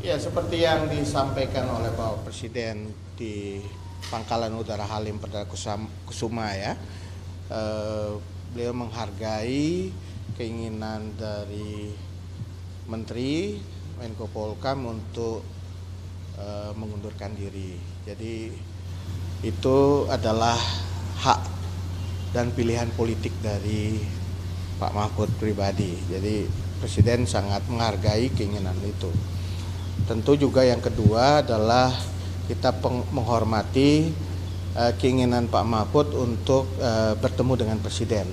Ya, seperti yang disampaikan oleh Bapak Presiden di Pangkalan Udara Halim Perdana Kusuma ya, beliau menghargai keinginan dari Menteri Menko Polhukam untuk mengundurkan diri. Jadi itu adalah hak dan pilihan politik dari Pak Mahfud pribadi. Jadi Presiden sangat menghargai keinginan itu. Tentu juga yang kedua adalah kita menghormati keinginan Pak Mahfud untuk bertemu dengan Presiden.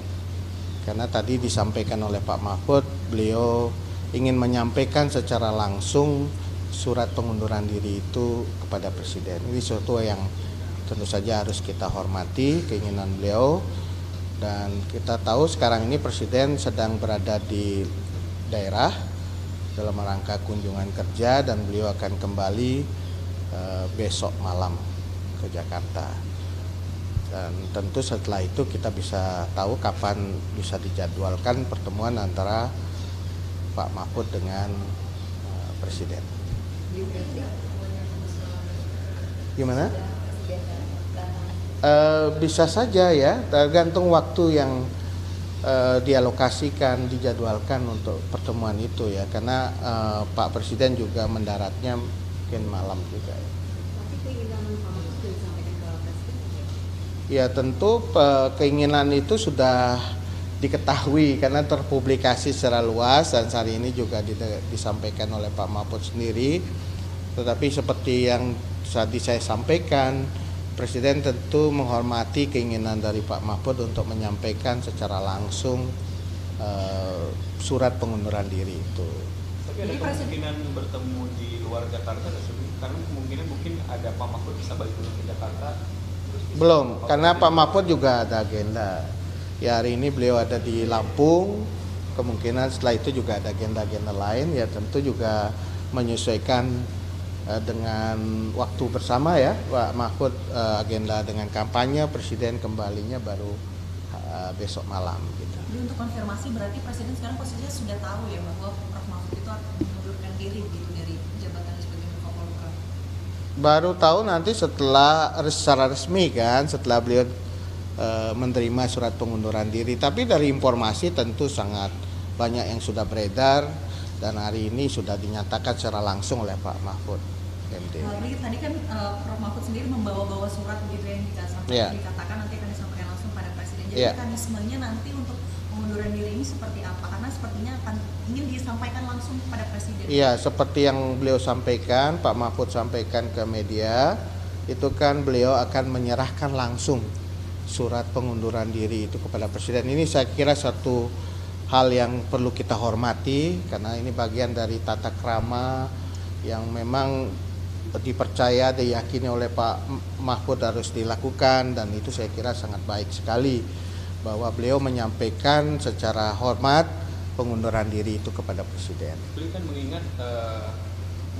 Karena tadi disampaikan oleh Pak Mahfud, beliau ingin menyampaikan secara langsung surat pengunduran diri itu kepada Presiden. Ini sesuatu yang tentu saja harus kita hormati keinginan beliau. Dan kita tahu sekarang ini Presiden sedang berada di daerah dalam rangka kunjungan kerja dan beliau akan kembali besok malam ke Jakarta. Dan tentu setelah itu kita bisa tahu kapan bisa dijadwalkan pertemuan antara Pak Mahfud dengan Presiden. Gimana? Bisa saja ya, tergantung waktu yang dialokasikan, dijadwalkan untuk pertemuan itu ya, karena Pak Presiden juga mendaratnya mungkin malam juga. Tapi keinginan Pak Mahfud sudah disampaikan ke Presiden? Ya tentu keinginan itu sudah diketahui karena terpublikasi secara luas dan hari ini juga disampaikan oleh Pak Mahfud sendiri. Tetapi seperti yang tadi saya sampaikan, Presiden tentu menghormati keinginan dari Pak Mahfud untuk menyampaikan secara langsung surat pengunduran diri itu. Tapi ada kemungkinan bertemu di luar Jakarta, karena kemungkinan mungkin ada Pak Mahfud bisa balik dulu ke Jakarta. Belum, karena Pak Mahfud juga ada agenda. Ya hari ini beliau ada di Lampung, kemungkinan setelah itu juga ada agenda-agenda lain. Ya tentu juga menyesuaikan dengan waktu bersama ya, Pak Mahfud agenda dengan kampanye, Presiden kembalinya baru besok malam gitu. Jadi untuk konfirmasi berarti Presiden sekarang posisinya sudah tahu ya bahwa Prof Mahfud itu akan mengundurkan diri gitu dari jabatan sebagai Menko Polhukam. Baru tahu nanti setelah secara resmi kan, setelah beliau menerima surat pengunduran diri. Tapi dari informasi tentu sangat banyak yang sudah beredar. Dan hari ini sudah dinyatakan secara langsung oleh Pak Mahfud MD. Tadi kan Prof Mahfud sendiri membawa-bawa surat begitu yang dikatakan nanti akan disampaikan langsung pada Presiden. Jadi mekanismenya nanti untuk pengunduran diri ini seperti apa? Karena sepertinya akan ingin disampaikan langsung pada Presiden. Iya, seperti yang beliau sampaikan, Pak Mahfud sampaikan ke media, itu kan beliau akan menyerahkan langsung surat pengunduran diri itu kepada Presiden. Ini saya kira satu hal yang perlu kita hormati karena ini bagian dari tata krama yang memang dipercaya, diyakini oleh Pak Mahfud harus dilakukan, dan itu saya kira sangat baik sekali bahwa beliau menyampaikan secara hormat pengunduran diri itu kepada Presiden. Beliau kan mengingat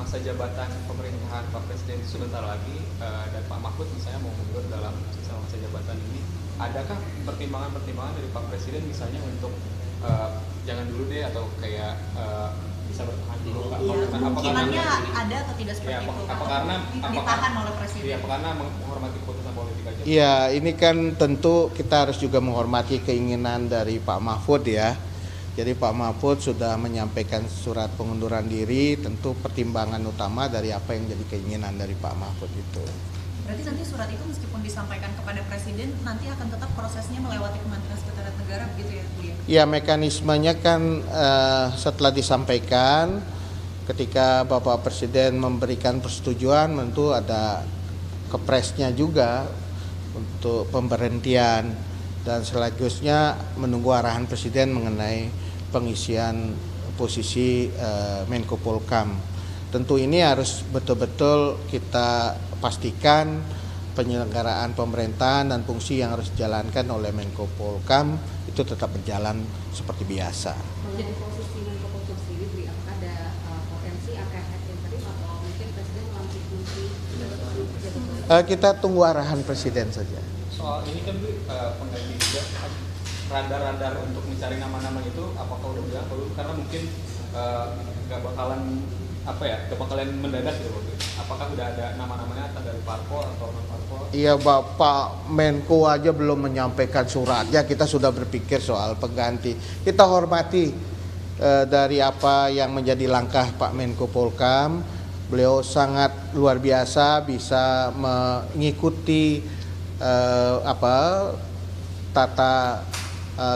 masa jabatan pemerintahan Pak Presiden sebentar lagi dan Pak Mahfud misalnya mau mundur dalam sisa masa jabatan ini. Adakah pertimbangan-pertimbangan dari Pak Presiden misalnya untuk jangan dulu deh atau kayak bisa bertahan dulu? Iya, kemungkinannya ada atau tidak seperti itu? Apa karena ditahan oleh Presiden? Iya, apa karena menghormati keputusan politik aja? Iya, ini kan tentu kita harus juga menghormati keinginan dari Pak Mahfud ya. Jadi Pak Mahfud sudah menyampaikan surat pengunduran diri, tentu pertimbangan utama dari apa yang jadi keinginan dari Pak Mahfud itu. Berarti nanti surat itu meskipun disampaikan kepada Presiden, nanti akan tetap prosesnya melewati Kementerian Sekretariat Negara begitu ya, Bu? Ya, mekanismenya kan setelah disampaikan, ketika Bapak Presiden memberikan persetujuan, tentu ada kepresnya juga untuk pemberhentian dan selanjutnya menunggu arahan Presiden mengenai pengisian posisi Menko Polhukam. Tentu ini harus betul-betul kita pastikan penyelenggaraan pemerintahan dan fungsi yang harus dijalankan oleh Menko Polhukam itu tetap berjalan seperti biasa. Jadi posisi Menko Polhukam sendiri, apakah ada potensi akan hack interim atau mungkin Presiden melantik fungsi? Kita tunggu arahan Presiden saja. Soal ini kan pengganti juga radar-radar untuk mencari nama-nama itu, apakah udah bilang dulu? Karena mungkin nggak bakalan kebakalan mendadak gitu waktu itu? Apakah udah ada nama-namanya entah dari parpol atau non parpol? Iya, Bapak Menko aja belum menyampaikan suratnya, kita sudah berpikir soal pengganti. Kita hormati dari apa yang menjadi langkah Pak Menko Polhukam. Beliau sangat luar biasa bisa mengikuti tata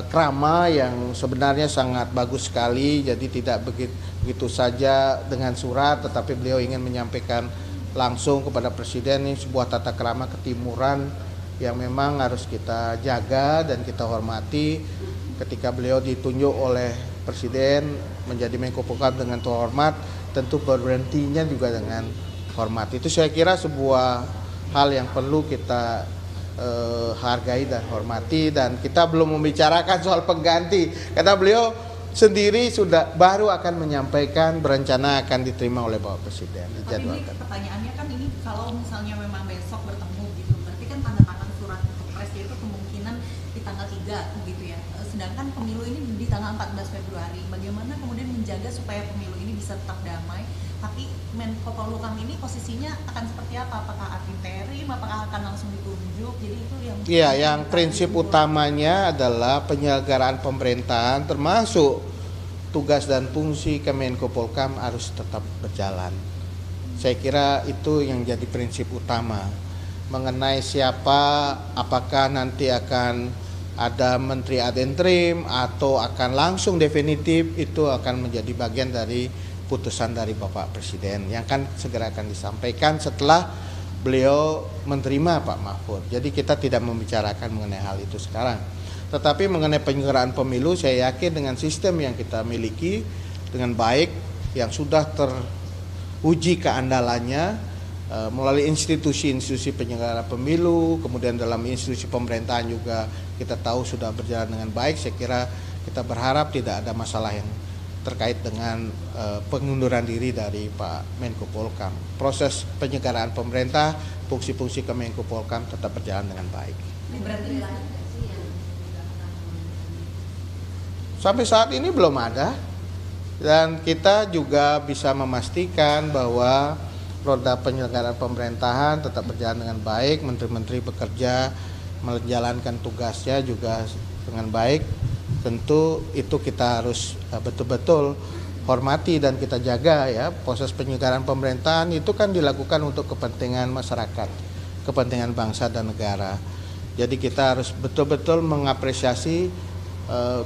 krama yang sebenarnya sangat bagus sekali. Jadi tidak begitu saja dengan surat, tetapi beliau ingin menyampaikan langsung kepada Presiden. Ini sebuah tata krama ketimuran yang memang harus kita jaga dan kita hormati. Ketika beliau ditunjuk oleh Presiden menjadi Menko Polhukam dengan terhormat, tentu berhentinya juga dengan hormat. Itu saya kira sebuah hal yang perlu kita hargai dan hormati, dan kita belum membicarakan soal pengganti karena beliau sendiri sudah baru akan menyampaikan berencana akan diterima oleh Bapak Presiden. Tapi ini pertanyaannya kan ini kalau misalnya memang besok bertemu gitu, berarti kan tanda tangan surat untuk presiden itu kemungkinan di tanggal 3 gitu ya. Sedangkan pemilu ini di tanggal 14 Februari. Bagaimana kemudian menjaga supaya pemilu ini bisa tetap damai? Tapi Menko Polhukam ini posisinya akan seperti apa? Apakah interim? Apakah akan langsung ditunjuk? Jadi itu yang yang prinsip utamanya adalah penyelenggaraan pemerintahan termasuk tugas dan fungsi Kemenko Polhukam harus tetap berjalan. Saya kira itu yang jadi prinsip utama. Mengenai siapa, apakah nanti akan ada menteri ad interim atau akan langsung definitif, itu akan menjadi bagian dari putusan dari Bapak Presiden yang kan segera akan disampaikan setelah beliau menerima Pak Mahfud. Jadi kita tidak membicarakan mengenai hal itu sekarang. Tetapi mengenai penyelenggaraan pemilu, saya yakin dengan sistem yang kita miliki dengan baik, yang sudah teruji keandalannya melalui institusi-institusi penyelenggara pemilu, kemudian dalam institusi pemerintahan juga kita tahu sudah berjalan dengan baik. Saya kira kita berharap tidak ada masalah yang terkait dengan pengunduran diri dari Pak Menko Polhukam. Proses penyelenggaraan pemerintah, fungsi-fungsi Kemenko Polhukam tetap berjalan dengan baik. Sampai saat ini belum ada, dan kita juga bisa memastikan bahwa roda penyelenggaraan pemerintahan tetap berjalan dengan baik, menteri-menteri bekerja menjalankan tugasnya juga dengan baik. Tentu itu kita harus betul-betul hormati dan kita jaga ya. Proses penyelenggaraan pemerintahan itu kan dilakukan untuk kepentingan masyarakat, kepentingan bangsa dan negara. Jadi kita harus betul-betul mengapresiasi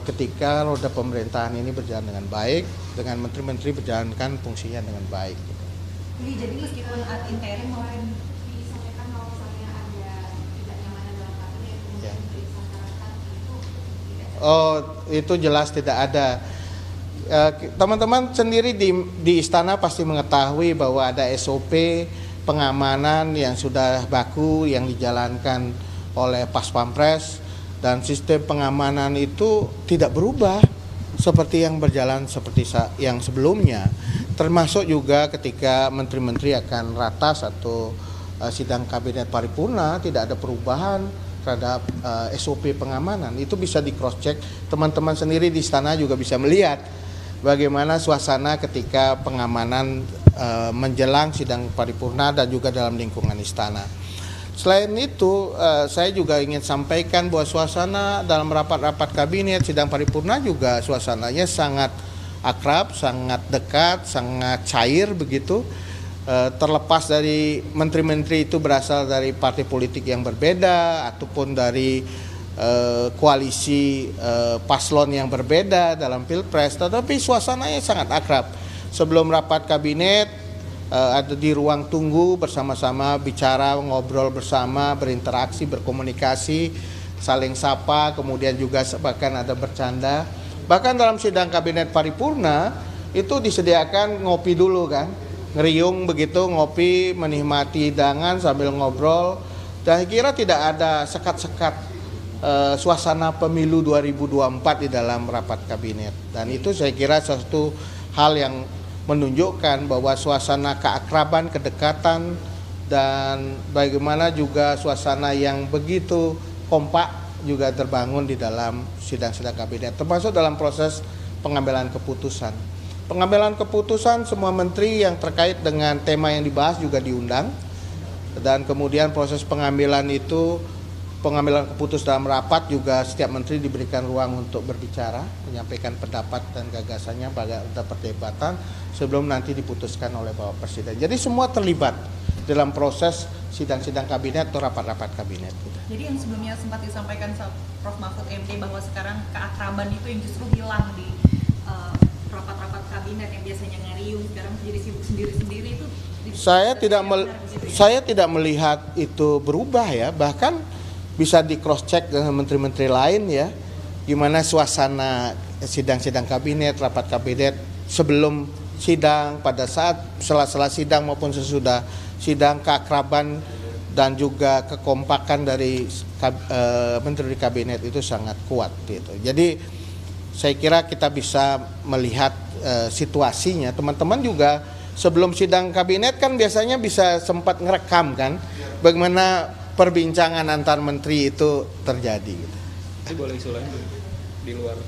ketika roda pemerintahan ini berjalan dengan baik, dengan menteri-menteri berjalankan fungsinya dengan baik. Jadi meskipun ad interim maupun disampaikan kalau misalnya ada ketidaknyamanan dalam kabinet, kemudian diperiksa syarat itu tidak. Itu jelas tidak ada. Teman-teman sendiri di istana pasti mengetahui bahwa ada SOP pengamanan yang sudah baku yang dijalankan oleh Pas Pampres, dan sistem pengamanan itu tidak berubah seperti yang berjalan seperti yang sebelumnya. Termasuk juga ketika menteri-menteri akan ratas atau sidang kabinet paripurna, tidak ada perubahan terhadap SOP pengamanan. Itu bisa di cross check, teman-teman sendiri di istana juga bisa melihat bagaimana suasana ketika pengamanan menjelang sidang paripurna dan juga dalam lingkungan istana. Selain itu, saya juga ingin sampaikan bahwa suasana dalam rapat-rapat kabinet, sidang paripurna juga suasananya sangat akrab, sangat dekat, sangat cair begitu. Terlepas dari menteri-menteri itu berasal dari partai politik yang berbeda ataupun dari koalisi paslon yang berbeda dalam pilpres, tetapi suasananya sangat akrab. Sebelum rapat kabinet ada di ruang tunggu bersama-sama bicara, ngobrol bersama, berinteraksi, berkomunikasi, saling sapa, kemudian juga bahkan ada bercanda. Bahkan dalam sidang kabinet paripurna itu disediakan ngopi dulu kan, ngeriung begitu, ngopi, menikmati hidangan sambil ngobrol. Dan saya kira tidak ada sekat-sekat suasana pemilu 2024 di dalam rapat kabinet. Dan itu saya kira satu hal yang menunjukkan bahwa suasana keakraban, kedekatan, dan bagaimana juga suasana yang begitu kompak juga terbangun di dalam sidang-sidang kabinet, termasuk dalam proses pengambilan keputusan. pengambilan keputusan semua menteri yang terkait dengan tema yang dibahas juga diundang, dan kemudian proses pengambilan keputusan dalam rapat juga setiap menteri diberikan ruang untuk berbicara, menyampaikan pendapat dan gagasannya pada perdebatan sebelum nanti diputuskan oleh Bapak Presiden. Jadi semua terlibat dalam proses sidang-sidang kabinet atau rapat-rapat kabinet. Jadi yang sebelumnya sempat disampaikan Prof. Mahfud MD bahwa sekarang keakraban itu yang justru hilang di rapat-rapat kabinet yang biasanya ngariung, sekarang jadi sibuk sendiri-sendiri itu. Saya tidak melihat itu berubah ya, bahkan bisa di cross check dengan menteri-menteri lain ya, gimana suasana sidang-sidang kabinet, rapat kabinet sebelum sidang, pada saat sela-sela sidang maupun sesudah sidang, keakraban dan juga kekompakan dari menteri kabinet itu sangat kuat gitu. Jadi saya kira kita bisa melihat situasinya. Teman-teman juga sebelum sidang kabinet kan biasanya bisa sempat ngerekam kan bagaimana perbincangan antar menteri itu terjadi. Boleh usulan di luar